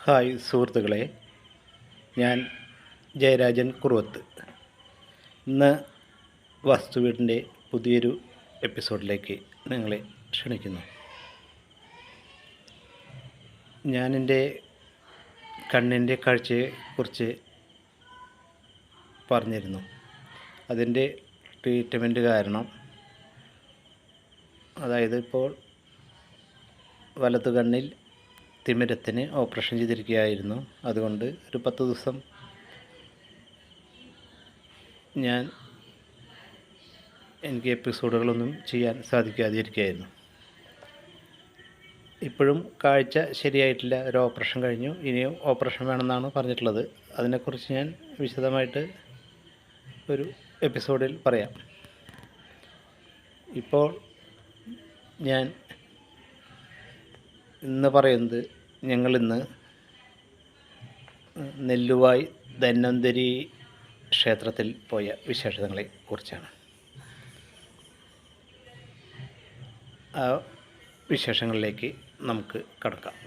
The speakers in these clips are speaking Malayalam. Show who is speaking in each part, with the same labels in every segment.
Speaker 1: ഹായ് സുഹൃത്തുക്കളെ, ഞാൻ ജയരാജൻ കുറുവത്ത്. ഇന്ന് വാസ്തുവീടിൻ്റെ പുതിയൊരു എപ്പിസോഡിലേക്ക് നിങ്ങളെ ക്ഷണിക്കുന്നു. ഞാനെൻ്റെ കണ്ണിൻ്റെ കാഴ്ചയെക്കുറിച്ച് പറഞ്ഞിരുന്നു. അതിൻ്റെ ട്രീറ്റ്മെൻറ്റ് കാരണം, അതായത് ഇപ്പോൾ വലതു കണ്ണിൽ തിമിരത്തിന് ഓപ്പറേഷൻ ചെയ്തിരിക്കുകയായിരുന്നു. അതുകൊണ്ട് ഒരു 10 ദിവസം എനിക്ക് എപ്പിസോഡുകളൊന്നും ചെയ്യാൻ സാധിക്കാതിരിക്കുകയായിരുന്നു. ഇപ്പോഴും കാഴ്ച ശരിയായിട്ടില്ല. ഒരു ഓപ്പറേഷൻ കഴിഞ്ഞു, ഇനിയും ഓപ്പറേഷൻ വേണമെന്നാണ് പറഞ്ഞിട്ടുള്ളത്. അതിനെക്കുറിച്ച് ഞാൻ വിശദമായിട്ട് ഒരു എപ്പിസോഡിൽ പറയാം. ഇപ്പോൾ ഞാൻ ഇന്ന് പറയുന്നത്, ഞങ്ങളിന്ന് നെല്ലുവായി ധന്വന്തരി ക്ഷേത്രത്തിൽ പോയ വിശേഷങ്ങളെ കുറിച്ചാണ്. ആ വിശേഷങ്ങളിലേക്ക് നമുക്ക് കടക്കാം.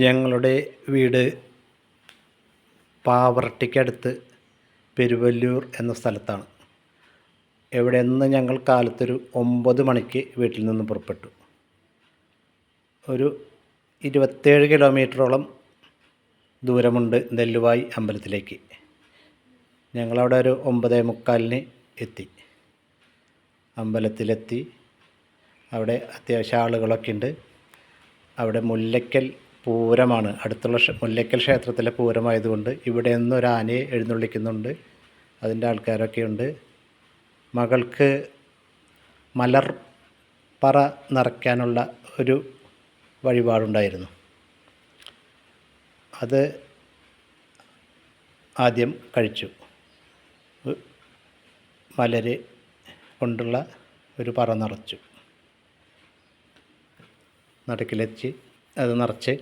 Speaker 1: ഞങ്ങളുടെ വീട് പാവറട്ടിക്കടുത്ത് പെരുവല്ലൂർ എന്ന സ്ഥലത്താണ്. ഇവിടെ നിന്ന് ഞങ്ങൾ കാലത്തൊരു 9 മണിക്ക് വീട്ടിൽ നിന്ന് പുറപ്പെട്ടു. ഒരു 27 കിലോമീറ്ററോളം ദൂരമുണ്ട് നെല്ലുവായി അമ്പലത്തിലേക്ക്. ഞങ്ങളവിടെ ഒരു 9:45 എത്തി. അമ്പലത്തിലെത്തി. അവിടെ അത്യാവശ്യം ആളുകളൊക്കെ ഉണ്ട്. അവിടെ മുല്ലയ്ക്കൽ പൂരമാണ്. അടുത്തുള്ള മുല്ലയ്ക്കൽ ക്ഷേത്രത്തിലെ പൂരമായതുകൊണ്ട് ഇവിടെ നിന്ന് ഒരു ആനയെ എഴുന്നള്ളിക്കുന്നുണ്ട്. അതിൻ്റെ ആൾക്കാരൊക്കെ ഉണ്ട്. മകൾക്ക് മലർപ്പറ നിറയ്ക്കാനുള്ള ഒരു വഴിപാടുണ്ടായിരുന്നു. അത് ആദ്യം കഴിച്ചു. മലര് കൊണ്ടുള്ള ഒരു പറ നിറച്ചു. നടുക്കിലെച്ച് അത് നിറച്ച്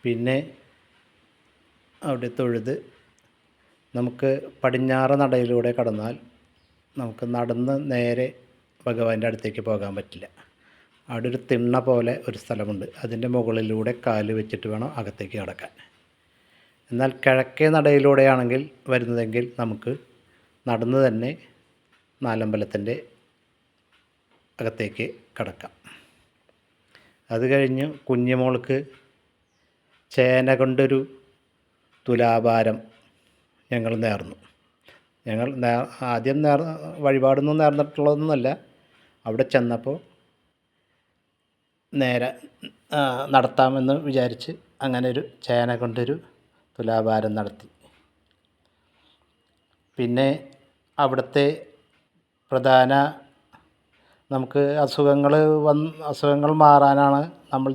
Speaker 1: പിന്നെ അവിടെ തൊഴുത് നമുക്ക് പടിഞ്ഞാറ് നടയിലൂടെ കടന്നാൽ നമുക്ക് നടന്ന് നേരെ ഭഗവാന്റെ അടുത്തേക്ക് പോകാൻ പറ്റില്ല. അവിടെ ഒരു തിണ്ണ പോലെ ഒരു സ്ഥലമുണ്ട്. അതിൻ്റെ മുകളിലൂടെ കാല് വെച്ചിട്ട് വേണം അകത്തേക്ക് കടക്കാൻ. എന്നാൽ കിഴക്കേ നടയിലൂടെയാണെങ്കിൽ വരുന്നതെങ്കിൽ നമുക്ക് നടന്ന് തന്നെ നാലമ്പലത്തിൻ്റെ അകത്തേക്ക് കടക്കാം. അത് കഴിഞ്ഞ് കുഞ്ഞുമോൾക്ക് ചേന കൊണ്ടൊരു തുലാഭാരം ഞങ്ങൾ നേർന്നു. ഞങ്ങൾ ആദ്യം വഴിപാടൊന്നും നേർന്നിട്ടുള്ളതൊന്നുമല്ല. അവിടെ ചെന്നപ്പോൾ നേരെ നടത്താമെന്ന് വിചാരിച്ച് അങ്ങനെ ഒരു ചേന കൊണ്ടൊരു തുലാഭാരം നടത്തി. പിന്നെ അവിടുത്തെ പ്രധാന നമുക്ക് അസുഖങ്ങൾ മാറാനാണ് നമ്മൾ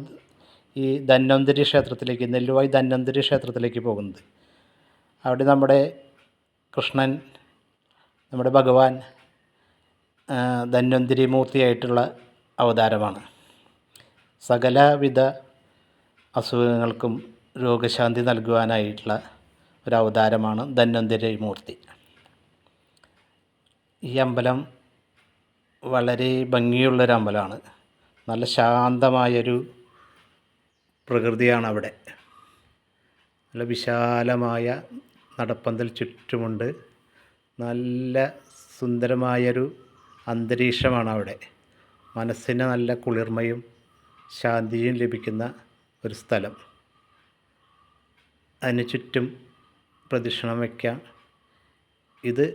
Speaker 1: ഈ ധന്വന്തരി ക്ഷേത്രത്തിലേക്ക്, നെല്ലുവായി ധന്വന്തരി ക്ഷേത്രത്തിലേക്ക് പോകുന്നത്. അവിടെ നമ്മുടെ കൃഷ്ണൻ, നമ്മുടെ ഭഗവാൻ ധന്വന്തരി മൂർത്തിയായിട്ടുള്ള അവതാരമാണ്. സകലവിധ അസുഖങ്ങൾക്കും രോഗശാന്തി നൽകുവാനായിട്ടുള്ള ഒരു അവതാരമാണ് ധന്വന്തരി മൂർത്തി. ഈ അമ്പലം വളരെ ഭംഗിയുള്ളൊരു അമ്പലമാണ്. നല്ല ശാന്തമായൊരു പ്രകൃതിയാണ് അവിടെ. നല്ല വിശാലമായ നടപ്പന്തൽ ചുറ്റുമുണ്ട്. നല്ല സുന്ദരമായൊരു അന്തരീക്ഷമാണ് അവിടെ. മനസ്സിന് നല്ല കുളിർമയും ശാന്തിയും ലഭിക്കുന്ന ഒരു സ്ഥലം. അതിന് ചുറ്റും പ്രദക്ഷിണം വയ്ക്കാം. ഇത്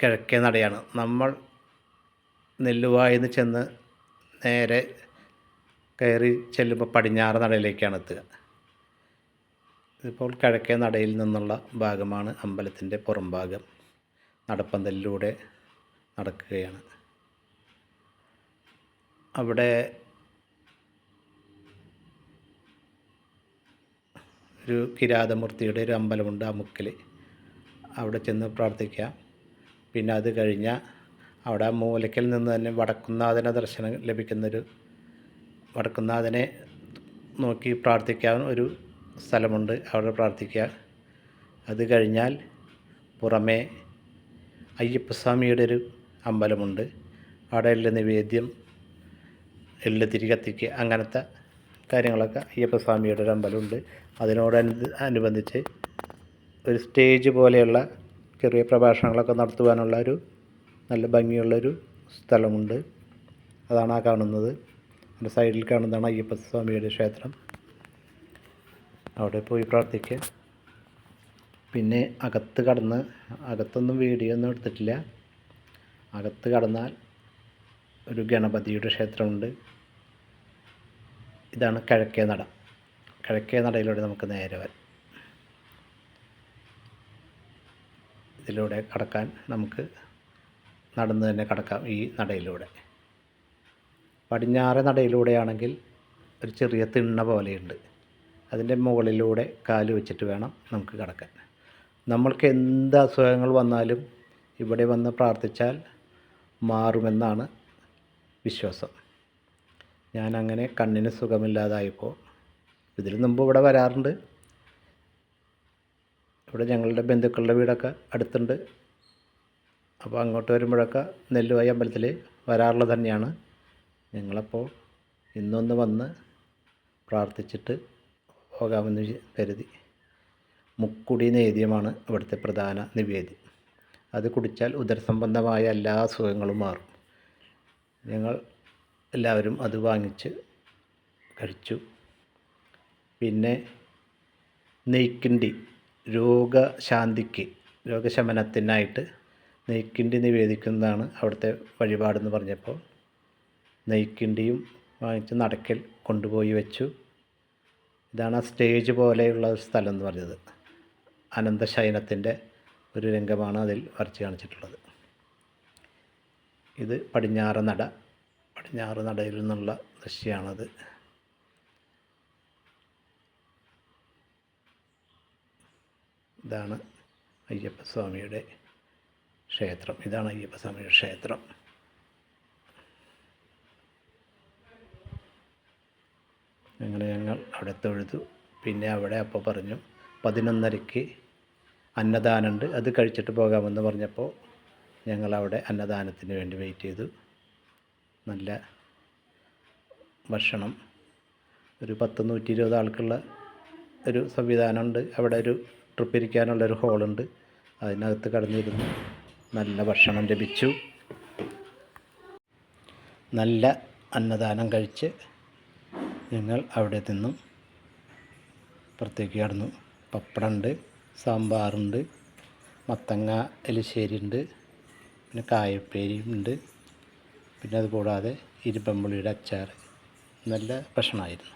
Speaker 1: കിഴക്കേ നടയാണ്. നമ്മൾ നെല്ലുവായിന്ന് ചെന്ന് നേരെ കയറി ചെല്ലുമ്പോൾ പടിഞ്ഞാറ് നടയിലേക്കാണ് എത്തുക. ഇപ്പോൾ കിഴക്കേ നടയിൽ നിന്നുള്ള ഭാഗമാണ് അമ്പലത്തിൻ്റെ പുറം ഭാഗം. നടപ്പന്തലിലൂടെ നടക്കുകയാണ്. അവിടെ ഒരു കിരാതമൂർത്തിയുടെ ഒരു അമ്പലമുണ്ട് അമുക്കിൽ. അവിടെ ചെന്ന് പ്രാർത്ഥിക്കാം. പിന്നെ അത് കഴിഞ്ഞാൽ അവിടെ മൂലയ്ക്കൽ നിന്ന് തന്നെ വടക്കുംനാഥനെ ദർശനം ലഭിക്കുന്നൊരു, വടക്കുംനാഥനെ നോക്കി പ്രാർത്ഥിക്കാൻ ഒരു സ്ഥലമുണ്ട്. അവിടെ പ്രാർത്ഥിക്കുക. അത് കഴിഞ്ഞാൽ പുറമേ അയ്യപ്പസ്വാമിയുടെ ഒരു അമ്പലമുണ്ട്. അവിടെ എള്ള് നിവേദ്യം, എള്ള് തിരി കത്തിക്കുക, അങ്ങനത്തെ കാര്യങ്ങളൊക്കെ അയ്യപ്പസ്വാമിയുടെ ഒരു അമ്പലമുണ്ട്. അനുബന്ധിച്ച് ഒരു സ്റ്റേജ് പോലെയുള്ള ചെറിയ പ്രഭാഷണങ്ങളൊക്കെ നടത്തുവാനുള്ള ഒരു നല്ല ഭംഗിയുള്ളൊരു സ്ഥലമുണ്ട്. അതാണ് ആ കാണുന്നത്. അതിൻ്റെ സൈഡിൽ കാണുന്നതാണ് അയ്യപ്പസ്വാമിയുടെ ക്ഷേത്രം. അവിടെ പോയി പ്രാർത്ഥിക്കുക. പിന്നെ അകത്തൊന്നും വീഡിയോ ഒന്നും എടുത്തിട്ടില്ല. അകത്ത് കടന്നാൽ ഒരു ഗണപതിയുടെ ക്ഷേത്രമുണ്ട്. ഇതാണ് കിഴക്കേ നട. കിഴക്കേ നടയിലൂടെ നമുക്ക് നേരെ വരാം. ഇതിലൂടെ കടക്കാൻ നമുക്ക് നടന്ന് തന്നെ കടക്കാം. ഈ നടയിലൂടെ പടിഞ്ഞാറേ നടയിലൂടെയാണെങ്കിൽ ഒരു ചെറിയ തിണ്ണ പോലെയുണ്ട്. അതിൻ്റെ മുകളിലൂടെ കാല് വെച്ചിട്ട് വേണം നമുക്ക് കടക്കാൻ. നമ്മൾക്ക് എന്ത് അസുഖങ്ങൾ വന്നാലും ഇവിടെ വന്ന് പ്രാർത്ഥിച്ചാൽ മാറുമെന്നാണ് വിശ്വാസം. ഞാനങ്ങനെ കണ്ണിന് സുഖമില്ലാതായപ്പോൾ ഇതിന് മുമ്പ് ഇവിടെ വരാറുണ്ട്. ഇവിടെ ഞങ്ങളുടെ ബന്ധുക്കളുടെ വീടൊക്കെ അടുത്തുണ്ട്. അപ്പോൾ അങ്ങോട്ട് വരുമ്പോഴൊക്കെ നെല്ലുവായി അമ്പലത്തിൽ വരാറുള്ളത് തന്നെയാണ്. ഞങ്ങളപ്പോൾ ഇന്നൊന്ന് വന്ന് പ്രാർത്ഥിച്ചിട്ട് പോകാമെന്ന് കരുതി. മുക്കുടി നേദ്യമാണ് ഇവിടുത്തെ പ്രധാന നിവേദ്യം. അത് കുടിച്ചാൽ ഉദരസംബന്ധമായ എല്ലാ അസുഖങ്ങളും മാറും. ഞങ്ങൾ എല്ലാവരും അത് വാങ്ങിച്ച് കഴിച്ചു. പിന്നെ നെയ്ക്കിണ്ടി, രോഗശമനത്തിനായിട്ട് നെയ്ക്കിണ്ടി നിവേദിക്കുന്നതാണ് അവിടുത്തെ വഴിപാടെന്ന് പറഞ്ഞപ്പോൾ നെയ്ക്കിണ്ടിയും വാങ്ങിച്ച് നടക്കൽ കൊണ്ടുപോയി വെച്ചു. ഇതാണ് ആ സ്റ്റേജ് പോലെയുള്ള ഒരു സ്ഥലം എന്ന് പറഞ്ഞത്. അനന്തശയനത്തിൻ്റെ ഒരു രംഗമാണ് അതിൽ വരച്ച് കാണിച്ചിട്ടുള്ളത്. ഇത് പടിഞ്ഞാറ് നടയിൽ നിന്നുള്ള ദൃശ്യമാണത്. ഇതാണ് അയ്യപ്പസ്വാമിയുടെ ക്ഷേത്രം. അങ്ങനെ ഞങ്ങൾ അവിടെ തൊഴുതു. പിന്നെ അവിടെ അപ്പോൾ പറഞ്ഞു 11:30 അന്നദാനമുണ്ട്, അത് കഴിച്ചിട്ട് പോകാമെന്ന് പറഞ്ഞപ്പോൾ ഞങ്ങളവിടെ അന്നദാനത്തിന് വേണ്ടി വെയിറ്റ് ചെയ്തു. നല്ല ഭക്ഷണം, ഒരു 120 ആൾക്കുള്ള ഒരു സംവിധാനമുണ്ട്. അവിടെ ഒരു ട്രിപ്പ് ഇരിക്കാനുള്ളൊരു ഹോളുണ്ട്. അതിനകത്ത് കടന്നിരുന്നു നല്ല ഭക്ഷണം ലഭിച്ചു. നല്ല അന്നദാനം കഴിച്ച് ഞങ്ങൾ അവിടെ നിന്നും പുറത്തേക്ക് കടന്നു. പപ്പടമുണ്ട്, സാമ്പാറുണ്ട്, മത്തങ്ങ എലിശ്ശേരി ഉണ്ട്, പിന്നെ കായപ്പേരിയുണ്ട്, പിന്നെ അതുകൂടാതെ ഇരുമ്പമ്പുളിയുടെ അച്ചാർ. നല്ല ഭക്ഷണമായിരുന്നു.